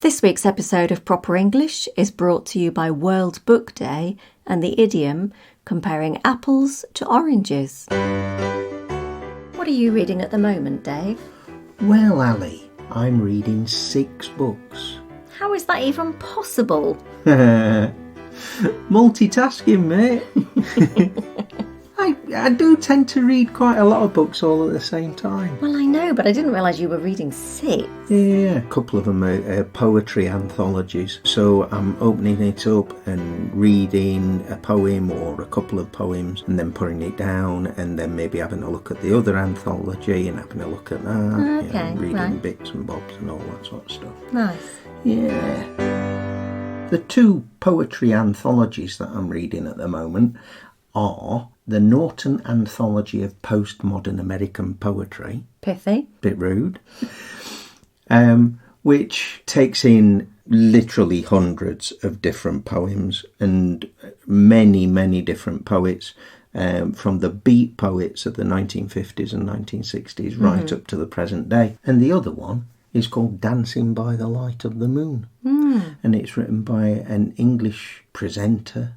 This week's episode of Proper English is brought to you by World Book Day and the Idiom, comparing apples to oranges. What are you reading at the moment, Dave? Well, Ali, I'm reading 6 books. How is that even possible? Multitasking, mate. I do tend to read quite a lot of books all at the same time. Well, I know, but I didn't realise you were reading 6. Yeah, a couple of them are poetry anthologies. So I'm opening it up and reading a poem or a couple of poems and then putting it down and then maybe having a look at the other anthology and having a look at that. Okay, reading bits and bobs and all that sort of stuff. Nice. Yeah. The 2 poetry anthologies that I'm reading at the moment are the Norton Anthology of Postmodern American Poetry. Pithy. Bit rude. Which takes in literally hundreds of different poems and many, many different poets, from the beat poets of the 1950s and 1960s right up to the present day. And the other one is called Dancing by the Light of the Moon. And it's written by an English presenter,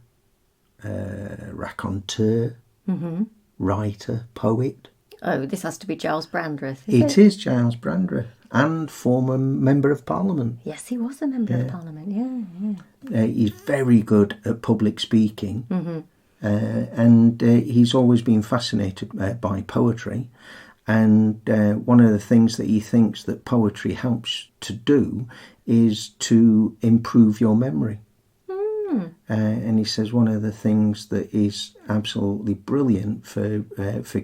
raconteur, writer, poet. Oh, this has to be Giles Brandreth, It is Giles Brandreth, and former Member of Parliament. Yes, he was a Member of Parliament, yeah. He's very good at public speaking, and he's always been fascinated by poetry. And one of the things that he thinks that poetry helps to do is to improve your memory. And he says one of the things that is absolutely brilliant for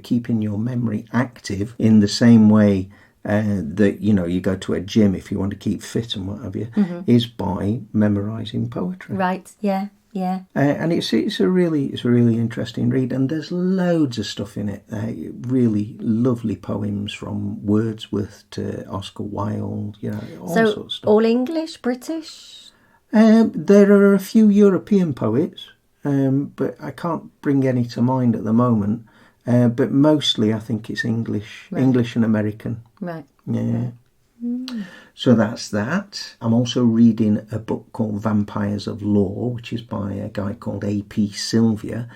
keeping your memory active in the same way that, you go to a gym if you want to keep fit and what have you, is by memorising poetry. Right, yeah. And it's a really interesting read, and there's loads of stuff in it. Really lovely poems from Wordsworth to Oscar Wilde, all sorts of stuff. All English, British? There are a few European poets, but I can't bring any to mind at the moment. But mostly I think it's English, right. English and American. Right. Yeah. So that's that. I'm also reading a book called Vampires of Law, which is by a guy called A.P. Sylvia,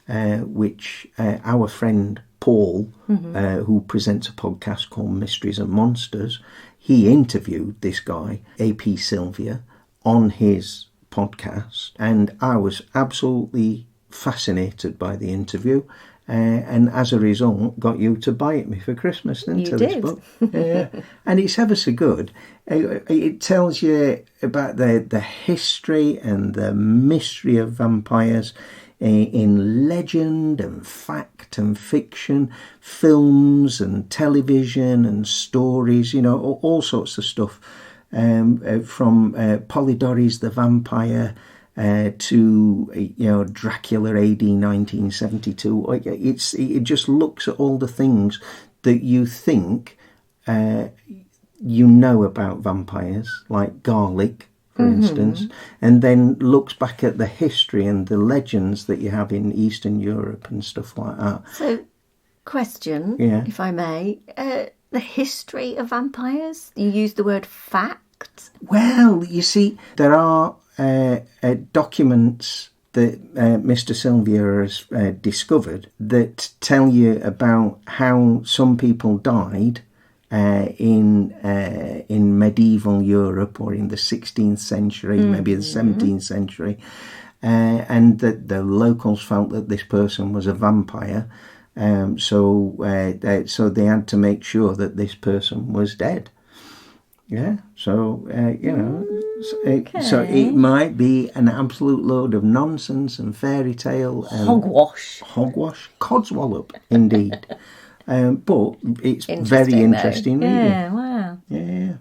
which our friend Paul, who presents a podcast called Mysteries and Monsters, he interviewed this guy, A.P. Sylvia, on his podcast, and I was absolutely fascinated by the interview, and as a result got you to buy it me for Christmas, didn't you? This book. And it's ever so good. It tells you about the history and the mystery of vampires in legend and fact and fiction, films and television and stories, all sorts of stuff. From Polydorus the Vampire to Dracula AD 1972. It just looks at all the things that you think about vampires, like garlic, for instance, and then looks back at the history and the legends that you have in Eastern Europe and stuff like that. So, question, if I may. The history of vampires? You use the word fact? Well, you see, there are documents that Mr. Sylvia has discovered that tell you about how some people died in medieval Europe or in the 16th century, maybe the 17th century, and that the locals felt that this person was a vampire. So they had to make sure that this person was dead. Yeah, so, so it might be an absolute load of nonsense and fairy tale. Hogwash. Codswallop, indeed. But it's very interesting reading. Yeah, wow. Yeah.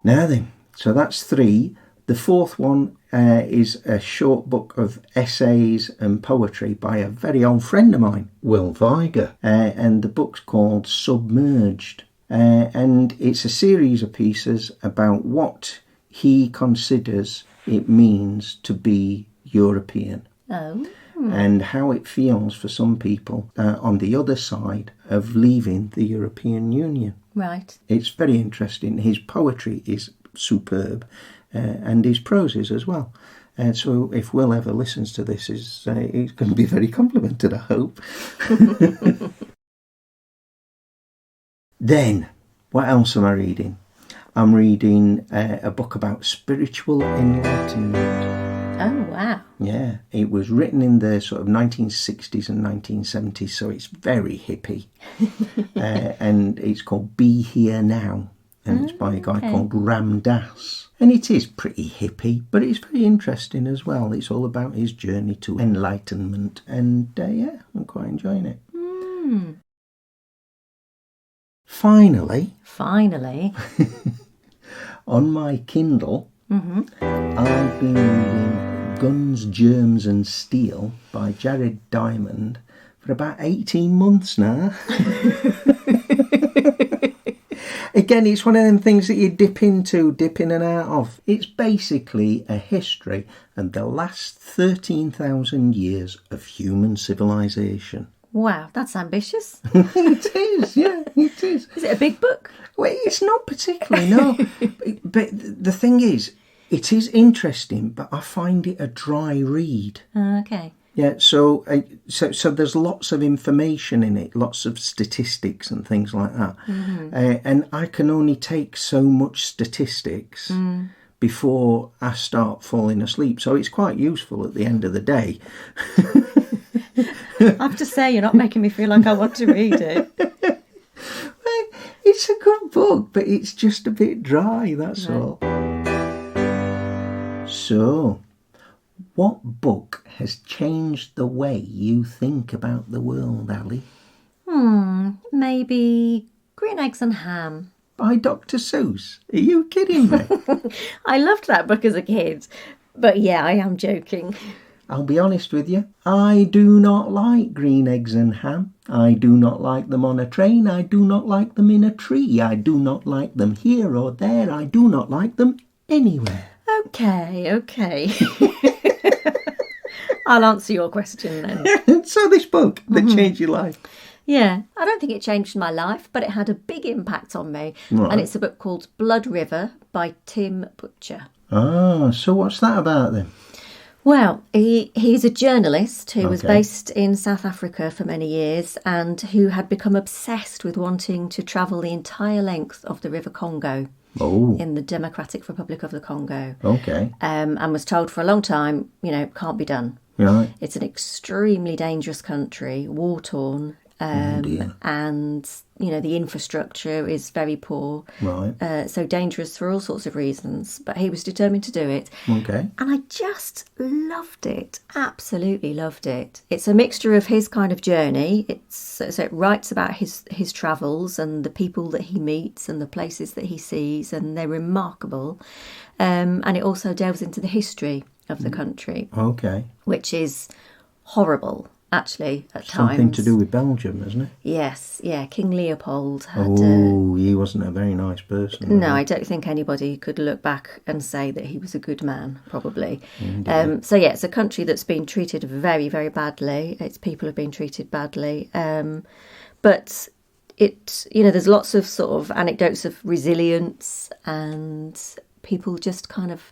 Now then, so that's 3. The 4th one is a short book of essays and poetry by a very old friend of mine, Will Viger. And the book's called Submerged. And it's a series of pieces about what he considers it means to be European. Oh. And how it feels for some people on the other side of leaving the European Union. Right. It's very interesting. His poetry is superb, and his prose is as well. So if Will ever listens to this, he's going to be very complimented, I hope. Then, what else am I reading? I'm reading a book about spiritual enlightenment. Oh, wow. Yeah, it was written in the sort of 1960s and 1970s, so it's very hippie. And it's called Be Here Now, and it's by a guy called Ram Dass. And it is pretty hippie, but it's very interesting as well. It's all about his journey to enlightenment, and yeah, I'm quite enjoying it. Finally, on my Kindle, I've been reading Guns, Germs and Steel by Jared Diamond for about 18 months now. Again, it's one of them things that you dip in and out of. It's basically a history of the last 13,000 years of human civilization. Wow, that's ambitious. It is, yeah, it is. Is it a big book? Well, it's not particularly, no. But the thing is, it is interesting, but I find it a dry read. Okay. Yeah, so there's lots of information in it, lots of statistics and things like that. And I can only take so much statistics before I start falling asleep. So it's quite useful at the end of the day. I have to say, you're not making me feel like I want to read it. It's a good book, but it's just a bit dry, that's all. So, what book has changed the way you think about the world, Ali? Maybe Green Eggs and Ham. By Dr. Seuss? Are you kidding me? I loved that book as a kid. But yeah, I am joking. I'll be honest with you. I do not like green eggs and ham. I do not like them on a train. I do not like them in a tree. I do not like them here or there. I do not like them anywhere. Okay. I'll answer your question then. So this book that changed your life. Yeah, I don't think it changed my life, but it had a big impact on me. Right. And it's a book called Blood River by Tim Butcher. Ah, so what's that about then? Well, he's a journalist who was based in South Africa for many years and who had become obsessed with wanting to travel the entire length of the River Congo in the Democratic Republic of the Congo. Okay. And was told for a long time, can't be done. Right. It's an extremely dangerous country, war-torn, and, the infrastructure is very poor. Right. So dangerous for all sorts of reasons. But he was determined to do it. Okay. And I just loved it. Absolutely loved it. It's a mixture of his kind of journey. So it writes about his travels and the people that he meets and the places that he sees, and they're remarkable. And it also delves into the history of the country. Okay. Which is horrible. Actually, at times. Something to do with Belgium, isn't it? Yes, yeah. King Leopold had... he wasn't a very nice person. No, I don't think anybody could look back and say that he was a good man, probably. So, yeah, it's a country that's been treated very, very badly. Its people have been treated badly. But there's lots of sort of anecdotes of resilience and people just kind of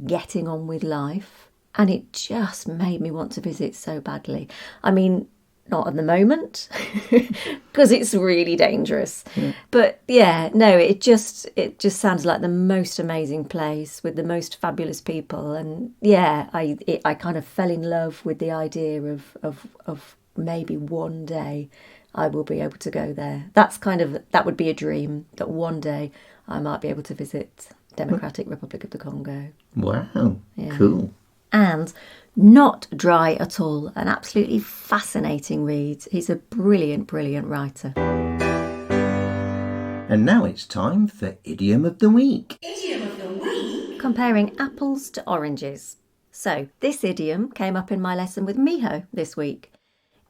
getting on with life. And it just made me want to visit so badly. I mean, not at the moment, because it's really dangerous. Yeah. But yeah, no, it just sounds like the most amazing place with the most fabulous people. And yeah, I kind of fell in love with the idea of maybe one day I will be able to go there. That would be a dream, that one day I might be able to visit Democratic Republic of the Congo. Wow, yeah. Cool. And not dry at all. An absolutely fascinating read. He's a brilliant, brilliant writer. And now it's time for Idiom of the Week. Idiom of the Week? Comparing apples to oranges. So, this idiom came up in my lesson with Miho this week.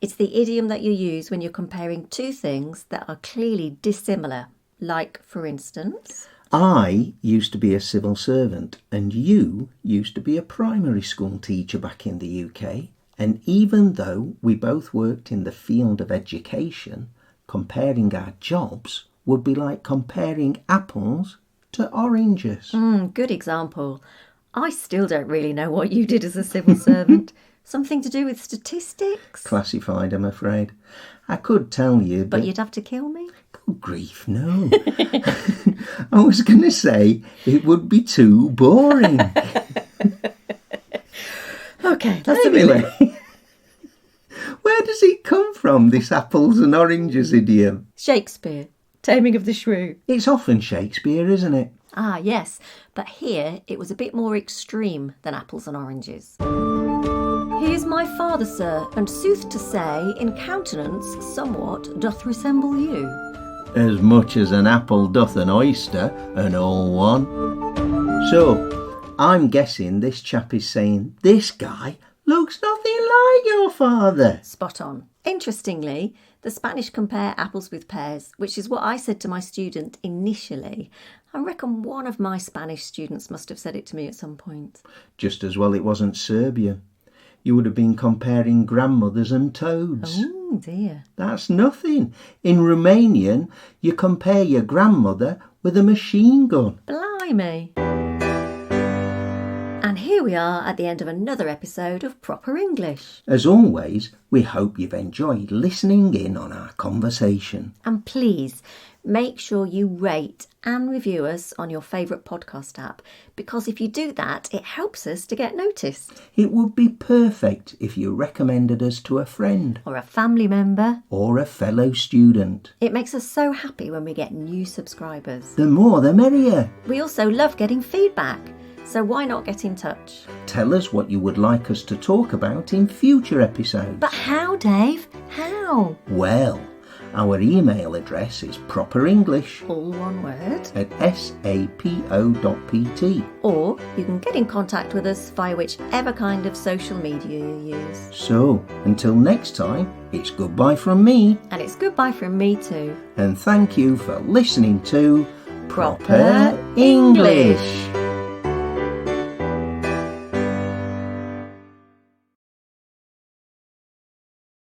It's the idiom that you use when you're comparing two things that are clearly dissimilar. Like, for instance... I used to be a civil servant and you used to be a primary school teacher back in the UK. And even though we both worked in the field of education, comparing our jobs would be like comparing apples to oranges. Good example. I still don't really know what you did as a civil servant. Something to do with statistics? Classified, I'm afraid. I could tell you, But you'd have to kill me? Good grief, no. I was going to say it would be too boring. Okay, that's Anyway, where does it come from, this apples and oranges idiom? Shakespeare, Taming of the Shrew. It's often Shakespeare, isn't it? Ah, yes, but here it was a bit more extreme than apples and oranges. He is my father, sir, and sooth to say, in countenance somewhat doth resemble you. As much as an apple doth an oyster, an all one. So, I'm guessing this chap is saying, this guy looks nothing like your father. Spot on. Interestingly, the Spanish compare apples with pears, which is what I said to my student initially. I reckon one of my Spanish students must have said it to me at some point. Just as well it wasn't Serbian. You would have been comparing grandmothers and toads. Oh dear. That's nothing. In Romanian, you compare your grandmother with a machine gun. Blimey. And here we are at the end of another episode of Proper English. As always, we hope you've enjoyed listening in on our conversation. And please, make sure you rate and review us on your favourite podcast app, because if you do that, it helps us to get noticed. It would be perfect if you recommended us to a friend. Or a family member. Or a fellow student. It makes us so happy when we get new subscribers. The more the merrier. We also love getting feedback, so why not get in touch? Tell us what you would like us to talk about in future episodes. But how, Dave? How? Well, our email address is properenglish, All one word. @sapo.pt. Or you can get in contact with us via whichever kind of social media you use. So, until next time, it's goodbye from me. And it's goodbye from me too. And thank you for listening to Proper English.